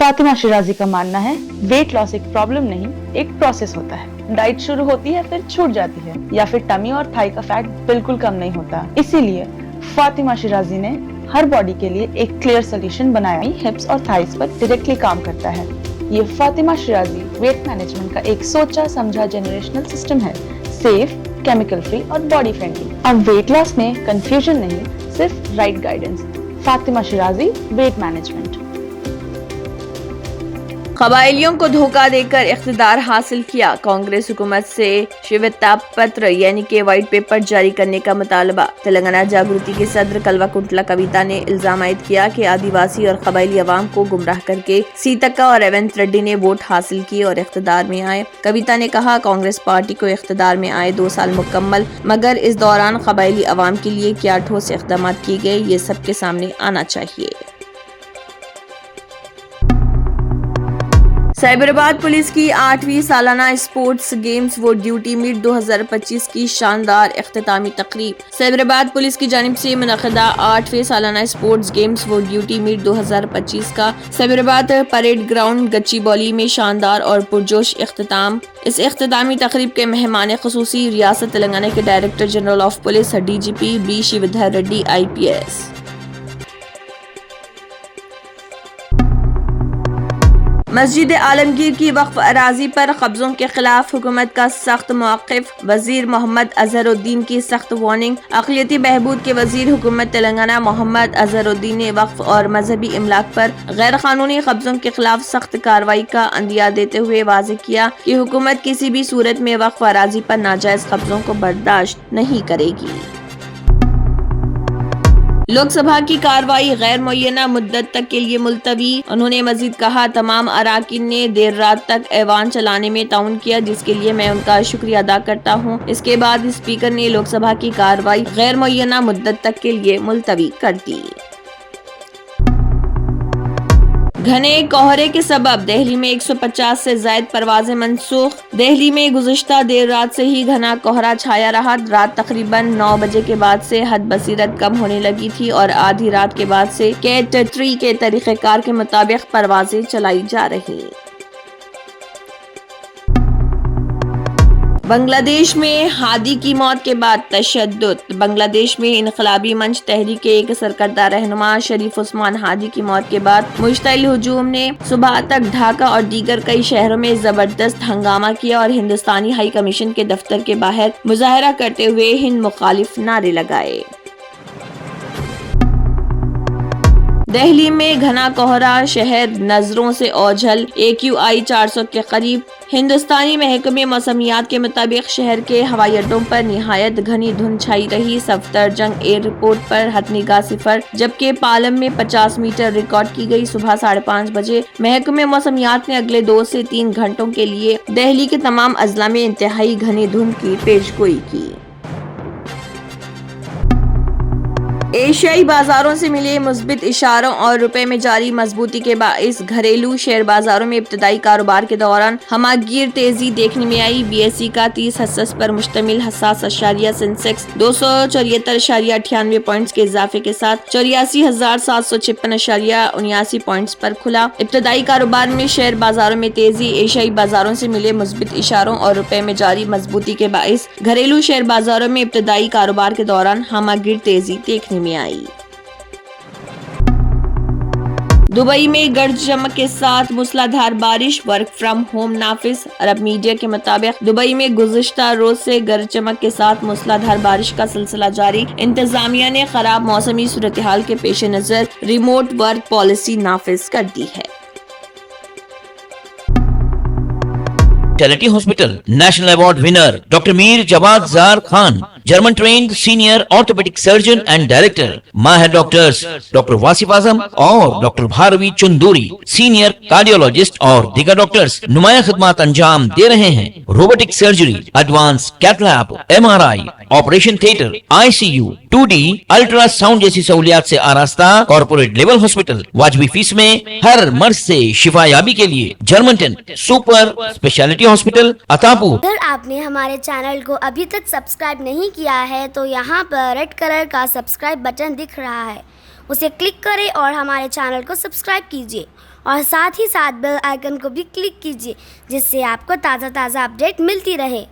फातिमा शिराजी का मानना है वेट लॉस एक प्रॉब्लम नहीं, एक प्रोसेस होता है। डाइट शुरू होती है फिर छूट जाती है, या फिर टमी और थाई का फैट बिल्कुल कम नहीं होता। इसीलिए फातिमा शिराजी ने हर बॉडी के लिए एक क्लियर सोल्यूशन बनाया, हिप्स और थाइस पर डायरेक्टली काम करता है। ये फातिमा शिराजी वेट मैनेजमेंट का एक सोचा समझा जनरेशनल सिस्टम है, सेफ, केमिकल फ्री और बॉडी फ्रेंडली। अब वेट लॉस में कंफ्यूजन नहीं, सिर्फ right guidance. Fatima Shirazi weight management. कबायलियों को धोखा देकर इख्तिदार हासिल किया, कांग्रेस हुकूमत से श्वेता पत्र यानी कि व्हाइट पेपर जारी करने का मुतालबा। तेलंगाना जागृति के सदर कल्वाकुंटला कविता ने इल्जाम आयद किया कि आदिवासी और कबायली अवाम को गुमराह करके सीतक्का और रेवंत रेड्डी ने वोट हासिल किए और इख्तिदार में आए। कविता ने कहा, कांग्रेस पार्टी को इख्तिदार में आए 2 साल मुकम्मल, मगर इस दौरान कबायली अवाम के लिए क्या ठोस इक़दाम किए गए, ये सबके सामने आना चाहिए। साइबराबाद पुलिस की 8वीं सालाना स्पोर्ट्स गेम्स वो ड्यूटी मीट 2025 की शानदार इख्तितामी तकरीब। साइबराबाद पुलिस की जानिब से मुनक़िदा 8वें सालाना स्पोर्ट्स गेम्स वो ड्यूटी मीट 2025 का साइबराबाद परेड ग्राउंड गच्चीबौली में शानदार और पुरजोश इख्तिताम। इस इख्तितामी तकरीब के मेहमान ख़ुसूसी रियासत तेलंगाना के director general of police DGP B Shivdhar Reddy IPS। मस्जिद आलमगीर की वक्फ अराजी पर कब्जों के खिलाफ हुकूमत का सख्त मौक़िफ़, वज़ीर मोहम्मद अज़हरुद्दीन की सख्त वार्निंग। अक़लियती बहबूद के वज़ीर हुकूमत तेलंगाना मोहम्मद अज़हरुद्दीन ने वक्फ और मजहबी इमलाक पर गैर कानूनी कब्जों के खिलाफ सख्त कार्रवाई का अंदिया देते हुए वाज़ेह किया कि हुकूमत किसी भी सूरत में वक्फ अराजी पर नाजायज़ कब्जों को बर्दाश्त नहीं करेगी। लोकसभा की कार्रवाई गैर मुअय्यना मुद्दत तक के लिए मुलतवी। उन्होंने मजीद कहा, तमाम अराकीन ने देर रात तक ऐवान चलाने में ताउन किया, जिसके लिए मैं उनका शुक्रिया अदा करता हूं। इसके बाद स्पीकर ने लोकसभा की कार्रवाई गैर मुअय्यना मुद्दत तक के लिए मुलतवी कर दी। घने कोहरे के सबब दिल्ली में 150 से ज़ायद परवाजें मनसूख। दिल्ली में गुज़िश्ता देर रात से ही घना कोहरा छाया रहा। रात तकरीबन 9 बजे के बाद से हद बसीरत कम होने लगी थी और आधी रात के बाद से कैट 3 के तरीक़ेकार के मुताबिक परवाजें चलाई जा रही। बांग्लादेश में हादी की मौत के बाद तशद्दुद। बांग्लादेश में इनकलाबी मंच तहरीक के एक सरकर्दा रहनुमा शरीफ उस्मान हादी की मौत के बाद मुश्तइल हुजूम ने सुबह तक ढाका और दीगर कई शहरों में जबरदस्त हंगामा किया और हिंदुस्तानी हाई कमीशन के दफ्तर के बाहर मुजाहरा करते हुए हिंद मुखालिफ नारे लगाए। दिल्ली में घना कोहरा, शहर नजरों से ओझल। AQI 400 के करीब। हिंदुस्तानी महकमे मौसमियात के मुताबिक शहर के हवाई अड्डों पर निहायत घनी धुंध छाई रही। सफदरजंग एयरपोर्ट पर हथनिगाह 0, जबकि पालम में 50 मीटर रिकॉर्ड की गई। सुबह 5:30 बजे महकमे मौसमियात ने अगले 2 से 3 घंटों के लिए दिल्ली के तमाम अजला में इंतहाई घनी धुंध की पेशगोई की। एशियाई बाजारों से मिले मुस्बित इशारों और रुपए में जारी मजबूती के बाइस घरेलू शेयर बाजारों में इब्तदाई कारोबार के दौरान हमागीर तेजी देखने में आई। BSE का 30 हिस्स पर मुश्तमिल हसास अशारिया सेंसेक्स 274.98 पॉइंट्स के इजाफे के साथ 84,756.79 पॉइंट्स पर खुला। इब्तदाई कारोबार में शेयर बाजारों में तेजी। एशियाई बाजारों से मिले मुस्बित इशारों और रुपए में जारी मजबूती के बाइस घरेलू शेयर बाजारों में इब्तदाई कारोबार के दौरान हमागीर तेजी देखने में आई। दुबई में गर्ज चमक के साथ मूसलाधार बारिश, वर्क फ्रॉम होम नाफिज। अरब मीडिया के मुताबिक दुबई में गुज़िश्ता रोज से गर्ज चमक के साथ मूसलाधार बारिश का सिलसिला जारी। इंतजामिया ने खराब मौसमी सूरत हाल के पेश नजर रिमोट वर्क पॉलिसी नाफिज कर दी है। Charity Hospital National Award winner Dr. Mir Jawad Zar Khan, German trained senior orthopedic surgeon and director, माहिर डॉक्टर्स डॉक्टर वासिफ आजम और doctor Bharvi Chunduri, senior cardiologist और दीगर डॉक्टर्स नुमाया खिदमत अंजाम दे रहे हैं। Robotic surgery, advance cath lab, MRI, operation theatre, ICU, 2D ultrasound जैसी सहूलियात से आरास्ता कॉर्पोरेट लेवल हॉस्पिटल। वाजबी फीस में हर मर्ज से शिफायाबी के लिए German 10 super speciality hospital Attapur. अगर आपने हमारे चैनल को अभी तक सब्सक्राइब नहीं किया है तो यहाँ पर रेड कलर का सब्सक्राइब बटन दिख रहा है, उसे क्लिक करें और हमारे चैनल को सब्सक्राइब कीजिए और साथ ही साथ बेल आइकन को भी क्लिक कीजिए जिससे आपको ताज़ा अपडेट मिलती रहे।